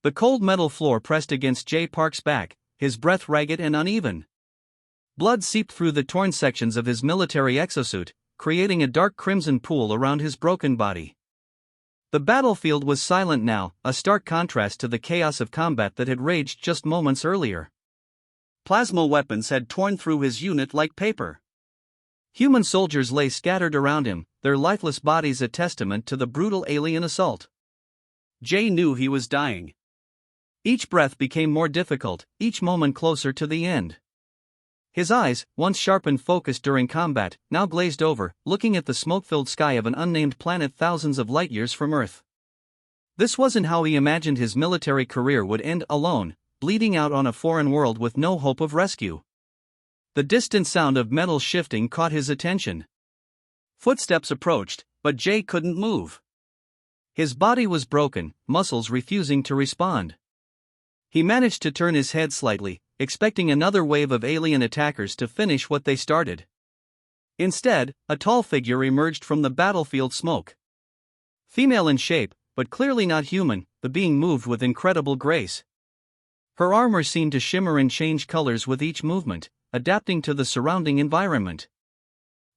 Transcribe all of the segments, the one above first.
The cold metal floor pressed against Jay Park's back, his breath ragged and uneven. Blood seeped through the torn sections of his military exosuit, creating a dark crimson pool around his broken body. The battlefield was silent now, a stark contrast to the chaos of combat that had raged just moments earlier. Plasma weapons had torn through his unit like paper. Human soldiers lay scattered around him, their lifeless bodies a testament to the brutal alien assault. Jay knew he was dying. Each breath became more difficult, each moment closer to the end. His eyes, once sharp and focused during combat, now glazed over, looking at the smoke-filled sky of an unnamed planet thousands of light-years from Earth. This wasn't how he imagined his military career would end, alone, bleeding out on a foreign world with no hope of rescue. The distant sound of metal shifting caught his attention. Footsteps approached, but Jay couldn't move. His body was broken, muscles refusing to respond. He managed to turn his head slightly, expecting another wave of alien attackers to finish what they started. Instead, a tall figure emerged from the battlefield smoke. Female in shape, but clearly not human, the being moved with incredible grace. Her armor seemed to shimmer and change colors with each movement, adapting to the surrounding environment.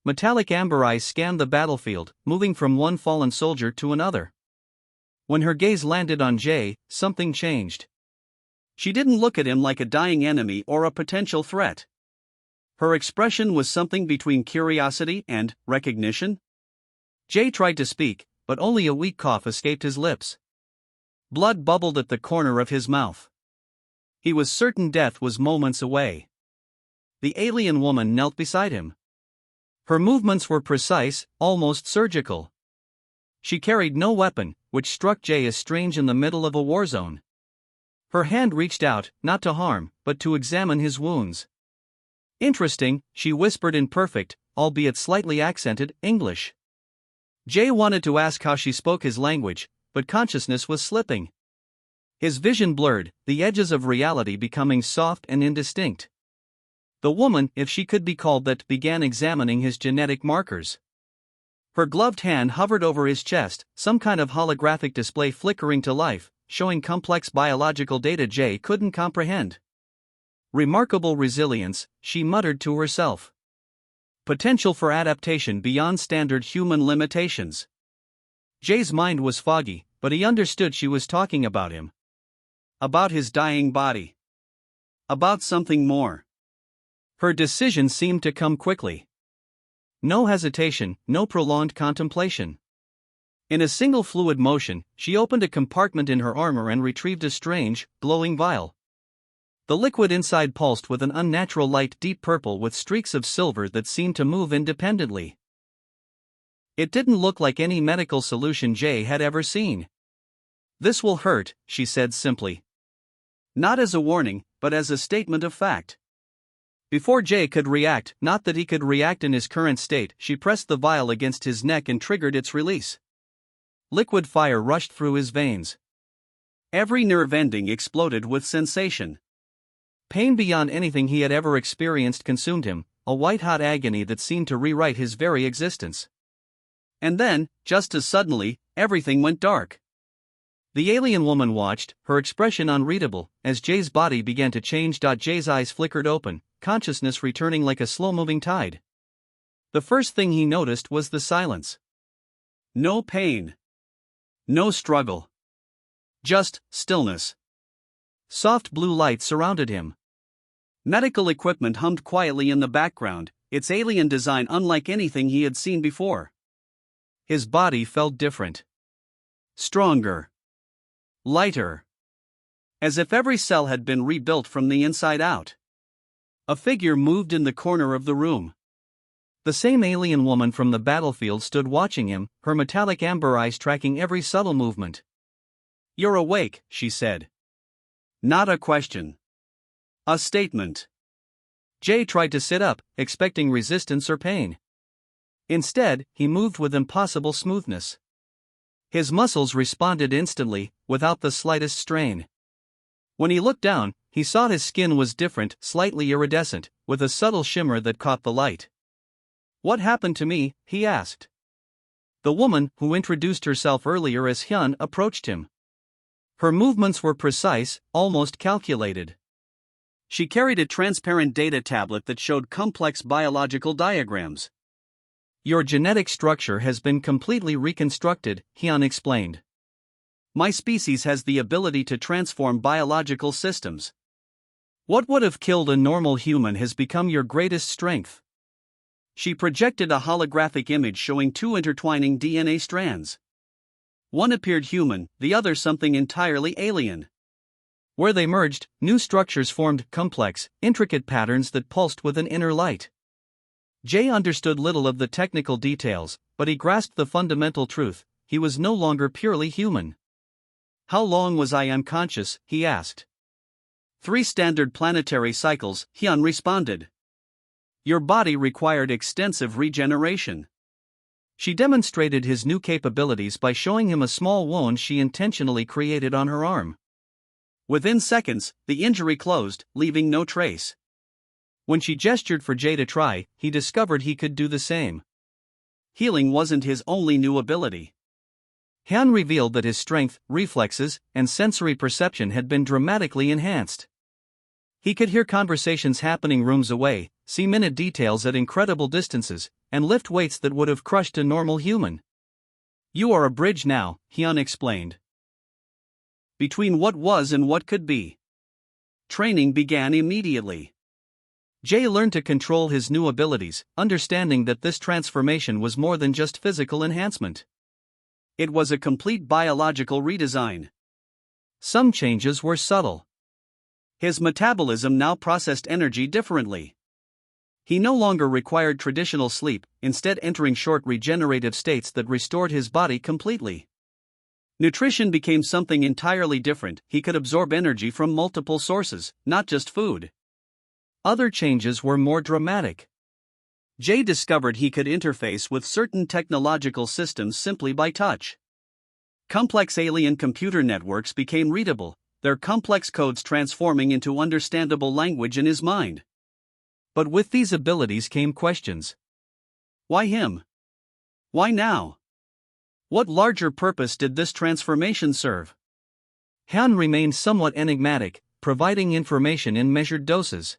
Metallic amber eyes scanned the battlefield, moving from one fallen soldier to another. When her gaze landed on Jay, something changed. She didn't look at him like a dying enemy or a potential threat. Her expression was something between curiosity and recognition. Jay tried to speak, but only a weak cough escaped his lips. Blood bubbled at the corner of his mouth. He was certain death was moments away. The alien woman knelt beside him. Her movements were precise, almost surgical. She carried no weapon, which struck Jay as strange in the middle of a war zone. Her hand reached out, not to harm, but to examine his wounds. Interesting, she whispered in perfect, albeit slightly accented, English. Jay wanted to ask how she spoke his language, but consciousness was slipping. His vision blurred, the edges of reality becoming soft and indistinct. The woman, if she could be called that, began examining his genetic markers. Her gloved hand hovered over his chest, some kind of holographic display flickering to life, showing complex biological data Jay couldn't comprehend. Remarkable resilience, she muttered to herself. Potential for adaptation beyond standard human limitations. Jay's mind was foggy, but he understood she was talking about him. About his dying body. About something more. Her decision seemed to come quickly. No hesitation, no prolonged contemplation. In a single fluid motion, she opened a compartment in her armor and retrieved a strange, glowing vial. The liquid inside pulsed with an unnatural light, deep purple with streaks of silver that seemed to move independently. It didn't look like any medical solution Jay had ever seen. "This will hurt," she said simply. Not as a warning, but as a statement of fact. Before Jay could react, not that he could react in his current state, she pressed the vial against his neck and triggered its release. Liquid fire rushed through his veins. Every nerve ending exploded with sensation. Pain beyond anything he had ever experienced consumed him, a white-hot agony that seemed to rewrite his very existence. And then, just as suddenly, everything went dark. The alien woman watched, her expression unreadable, as Jay's body began to change. Jay's eyes flickered open, consciousness returning like a slow-moving tide. The first thing he noticed was the silence. No pain. No struggle. Just stillness. Soft blue light surrounded him. Medical equipment hummed quietly in the background, its alien design unlike anything he had seen before. His body felt different. Stronger. Lighter. As if every cell had been rebuilt from the inside out. A figure moved in the corner of the room. The same alien woman from the battlefield stood watching him, her metallic amber eyes tracking every subtle movement. "You're awake," she said. Not a question. A statement. Jay tried to sit up, expecting resistance or pain. Instead, he moved with impossible smoothness. His muscles responded instantly, without the slightest strain. When he looked down, he saw his skin was different, slightly iridescent, with a subtle shimmer that caught the light. "What happened to me?" he asked. The woman, who introduced herself earlier as Hyun, approached him. Her movements were precise, almost calculated. She carried a transparent data tablet that showed complex biological diagrams. Your genetic structure has been completely reconstructed, Hyun explained. My species has the ability to transform biological systems. What would have killed a normal human has become your greatest strength. She projected a holographic image showing two intertwining DNA strands. One appeared human, the other something entirely alien. Where they merged, new structures formed, complex, intricate patterns that pulsed with an inner light. Jay understood little of the technical details, but he grasped the fundamental truth: he was no longer purely human. How long was I unconscious? He asked. 3 standard planetary cycles, Hyun responded. Your body required extensive regeneration. She demonstrated his new capabilities by showing him a small wound she intentionally created on her arm. Within seconds, the injury closed, leaving no trace. When she gestured for Jay to try, he discovered he could do the same. Healing wasn't his only new ability. Hyun revealed that his strength, reflexes, and sensory perception had been dramatically enhanced. He could hear conversations happening rooms away, see minute details at incredible distances, and lift weights that would have crushed a normal human. You are a bridge now, Hyun explained. Between what was and what could be. Training began immediately. Jay learned to control his new abilities, understanding that this transformation was more than just physical enhancement. It was a complete biological redesign. Some changes were subtle. His metabolism now processed energy differently. He no longer required traditional sleep, instead entering short regenerative states that restored his body completely. Nutrition became something entirely different. He could absorb energy from multiple sources, not just food. Other changes were more dramatic. Jay discovered he could interface with certain technological systems simply by touch. Complex alien computer networks became readable, their complex codes transforming into understandable language in his mind. But with these abilities came questions. Why him? Why now? What larger purpose did this transformation serve? Han remained somewhat enigmatic, providing information in measured doses.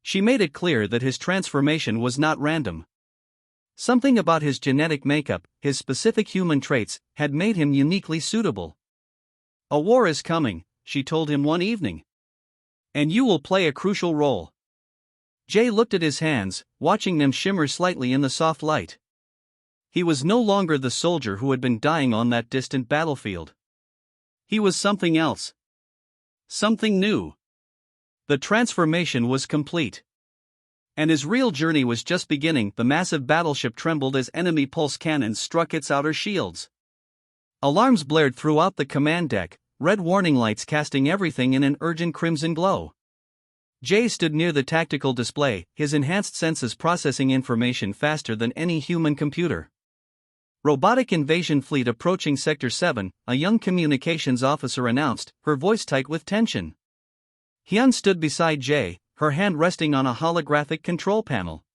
She made it clear that his transformation was not random. Something about his genetic makeup, his specific human traits, had made him uniquely suitable. A war is coming, she told him one evening. And you will play a crucial role. Jay looked at his hands, watching them shimmer slightly in the soft light. He was no longer the soldier who had been dying on that distant battlefield. He was something else. Something new. The transformation was complete. And his real journey was just beginning. The massive battleship trembled as enemy pulse cannons struck its outer shields. Alarms blared throughout the command deck, red warning lights casting everything in an urgent crimson glow. Jay stood near the tactical display, his enhanced senses processing information faster than any human computer. Robotic invasion fleet approaching Sector 7, a young communications officer announced, her voice tight with tension. Hyun stood beside Jay, her hand resting on a holographic control panel.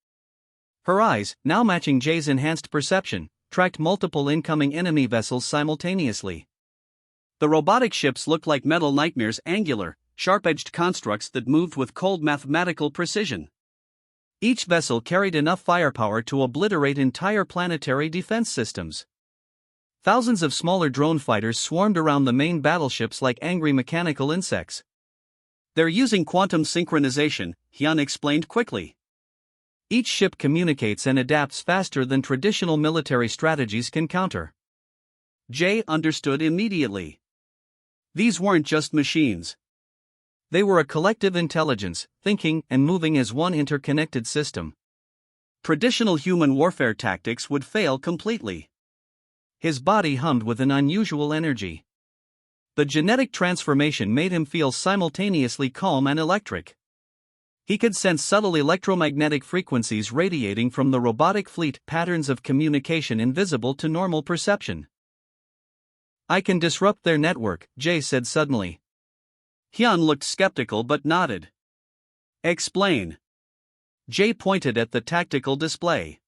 Her eyes, now matching Jay's enhanced perception, tracked multiple incoming enemy vessels simultaneously. The robotic ships looked like metal nightmares, angular, sharp-edged constructs that moved with cold mathematical precision. Each vessel carried enough firepower to obliterate entire planetary defense systems. Thousands of smaller drone fighters swarmed around the main battleships like angry mechanical insects. They're using quantum synchronization, Hyun explained quickly. Each ship communicates and adapts faster than traditional military strategies can counter. Jay understood immediately. These weren't just machines. They were a collective intelligence, thinking and moving as one interconnected system. Traditional human warfare tactics would fail completely. His body hummed with an unusual energy. The genetic transformation made him feel simultaneously calm and electric. He could sense subtle electromagnetic frequencies radiating from the robotic fleet, patterns of communication invisible to normal perception. I can disrupt their network, Jay said suddenly. Hyun looked skeptical but nodded. Explain. Jay pointed at the tactical display.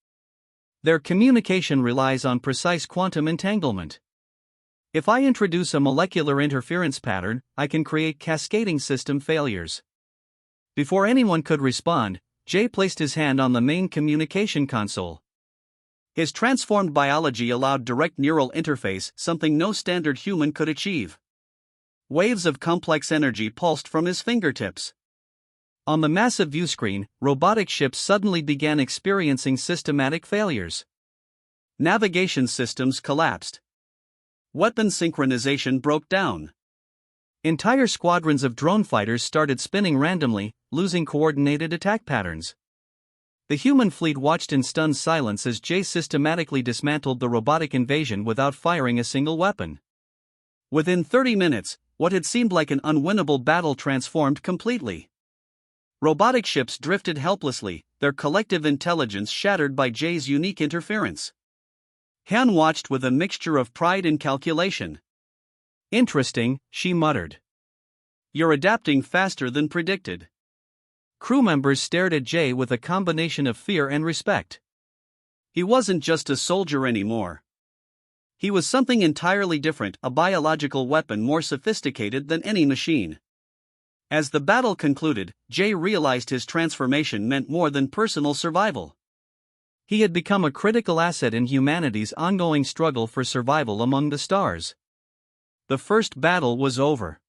Their communication relies on precise quantum entanglement. If I introduce a molecular interference pattern, I can create cascading system failures. Before anyone could respond, Jay placed his hand on the main communication console. His transformed biology allowed direct neural interface, something no standard human could achieve. Waves of complex energy pulsed from his fingertips. On the massive viewscreen, robotic ships suddenly began experiencing systematic failures. Navigation systems collapsed. Weapon synchronization broke down. Entire squadrons of drone fighters started spinning randomly, losing coordinated attack patterns. The human fleet watched in stunned silence as Jay systematically dismantled the robotic invasion without firing a single weapon. Within 30 minutes, what had seemed like an unwinnable battle transformed completely. Robotic ships drifted helplessly, their collective intelligence shattered by Jay's unique interference. Han watched with a mixture of pride and calculation. "Interesting," she muttered. "You're adapting faster than predicted." Crew members stared at Jay with a combination of fear and respect. He wasn't just a soldier anymore. He was something entirely different, a biological weapon more sophisticated than any machine. As the battle concluded, Jay realized his transformation meant more than personal survival. He had become a critical asset in humanity's ongoing struggle for survival among the stars. The first battle was over.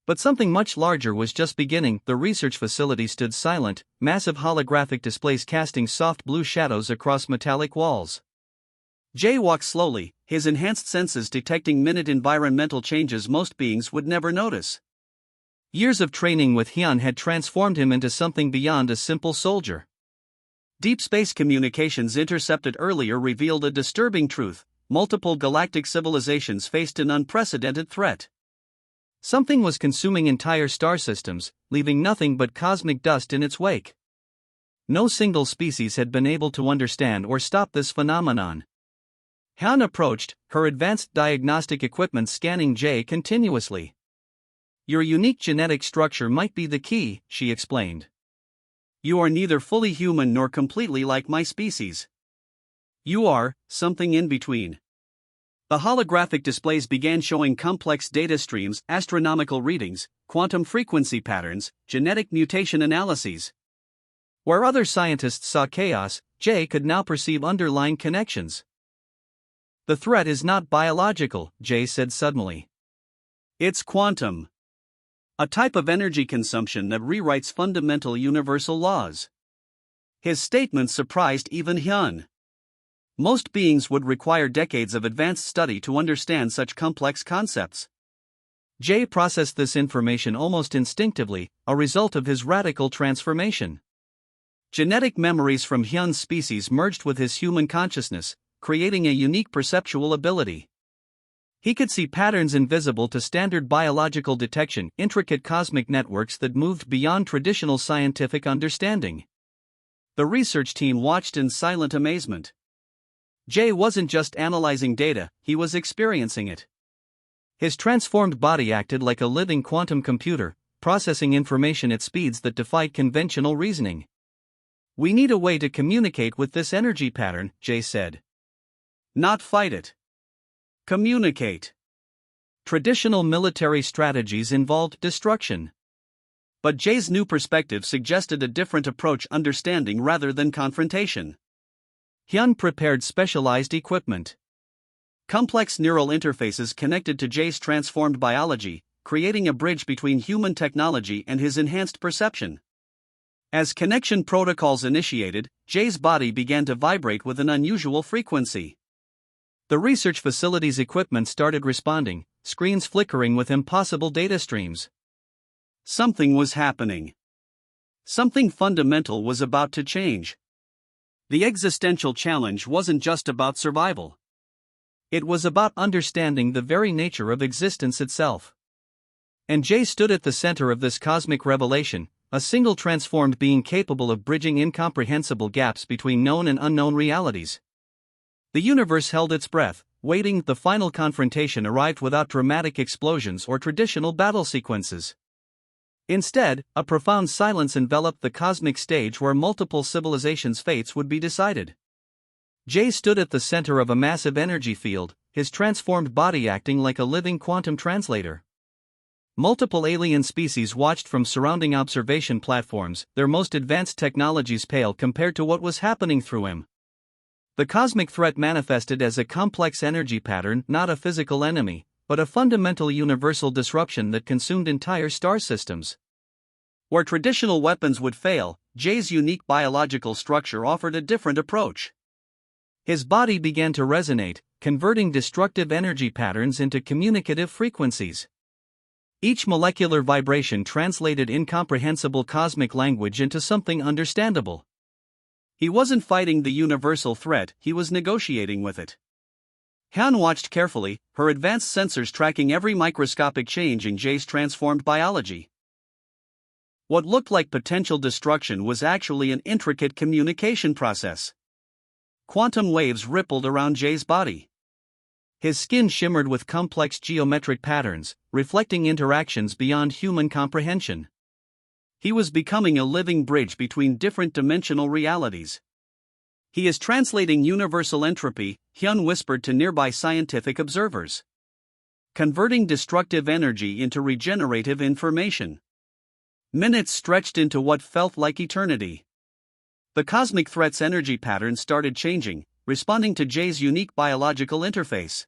But something much larger was just beginning. The research facility stood silent, massive holographic displays casting soft blue shadows across metallic walls. Jay walked slowly, his enhanced senses detecting minute environmental changes most beings would never notice. Years of training with Hyun had transformed him into something beyond a simple soldier. Deep space communications intercepted earlier revealed a disturbing truth: multiple galactic civilizations faced an unprecedented threat. Something was consuming entire star systems, leaving nothing but cosmic dust in its wake. No single species had been able to understand or stop this phenomenon. Han approached, her advanced diagnostic equipment scanning Jay continuously. "Your unique genetic structure might be the key," she explained. "You are neither fully human nor completely like my species. You are something in between." The holographic displays began showing complex data streams, astronomical readings, quantum frequency patterns, genetic mutation analyses. Where other scientists saw chaos, Jay could now perceive underlying connections. "The threat is not biological," Jay said suddenly. "It's quantum. A type of energy consumption that rewrites fundamental universal laws." His statement surprised even Hyun. Most beings would require decades of advanced study to understand such complex concepts. Jay processed this information almost instinctively, a result of his radical transformation. Genetic memories from Hyun's species merged with his human consciousness, creating a unique perceptual ability. He could see patterns invisible to standard biological detection, intricate cosmic networks that moved beyond traditional scientific understanding. The research team watched in silent amazement. Jay wasn't just analyzing data, he was experiencing it. His transformed body acted like a living quantum computer, processing information at speeds that defied conventional reasoning. "We need a way to communicate with this energy pattern," Jay said. "Not fight it. Communicate." Traditional military strategies involved destruction. But Jay's new perspective suggested a different approach: understanding rather than confrontation. Hyun prepared specialized equipment. Complex neural interfaces connected to Jay's transformed biology, creating a bridge between human technology and his enhanced perception. As connection protocols initiated, Jay's body began to vibrate with an unusual frequency. The research facility's equipment started responding, screens flickering with impossible data streams. Something was happening. Something fundamental was about to change. The existential challenge wasn't just about survival. It was about understanding the very nature of existence itself. And Jay stood at the center of this cosmic revelation, a single transformed being capable of bridging incomprehensible gaps between known and unknown realities. The universe held its breath, waiting. The final confrontation arrived without dramatic explosions or traditional battle sequences. Instead, a profound silence enveloped the cosmic stage where multiple civilizations' fates would be decided. Jay stood at the center of a massive energy field, his transformed body acting like a living quantum translator. Multiple alien species watched from surrounding observation platforms, their most advanced technologies pale compared to what was happening through him. The cosmic threat manifested as a complex energy pattern, not a physical enemy, but a fundamental universal disruption that consumed entire star systems. Where traditional weapons would fail, Jay's unique biological structure offered a different approach. His body began to resonate, converting destructive energy patterns into communicative frequencies. Each molecular vibration translated incomprehensible cosmic language into something understandable. He wasn't fighting the universal threat, he was negotiating with it. Han watched carefully, her advanced sensors tracking every microscopic change in Jay's transformed biology. What looked like potential destruction was actually an intricate communication process. Quantum waves rippled around Jay's body. His skin shimmered with complex geometric patterns, reflecting interactions beyond human comprehension. He was becoming a living bridge between different dimensional realities. He is translating universal entropy, Hyun whispered to nearby scientific observers. Converting destructive energy into regenerative information. Minutes stretched into what felt like eternity. The cosmic threat's energy pattern started changing, responding to Jay's unique biological interface.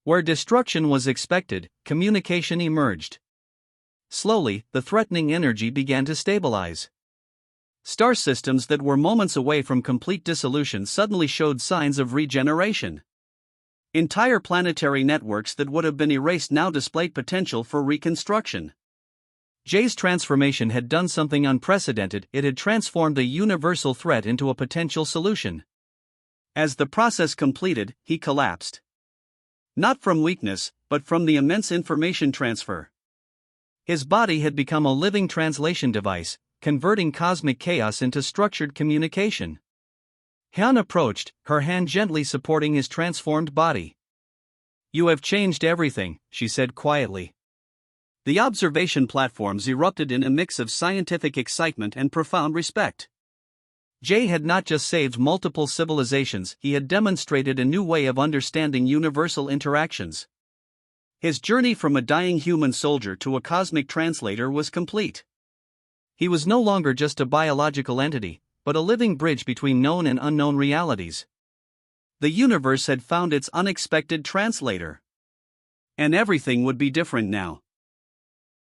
Where destruction was expected, communication emerged. Slowly, the threatening energy began to stabilize. Star systems that were moments away from complete dissolution suddenly showed signs of regeneration. Entire planetary networks that would have been erased now displayed potential for reconstruction. Jay's transformation had done something unprecedented, it had transformed a universal threat into a potential solution. As the process completed, he collapsed. Not from weakness, but from the immense information transfer. His body had become a living translation device, converting cosmic chaos into structured communication. Han approached, her hand gently supporting his transformed body. "You have changed everything," she said quietly. The observation platforms erupted in a mix of scientific excitement and profound respect. Jay had not just saved multiple civilizations, he had demonstrated a new way of understanding universal interactions. His journey from a dying human soldier to a cosmic translator was complete. He was no longer just a biological entity, but a living bridge between known and unknown realities. The universe had found its unexpected translator. And everything would be different now.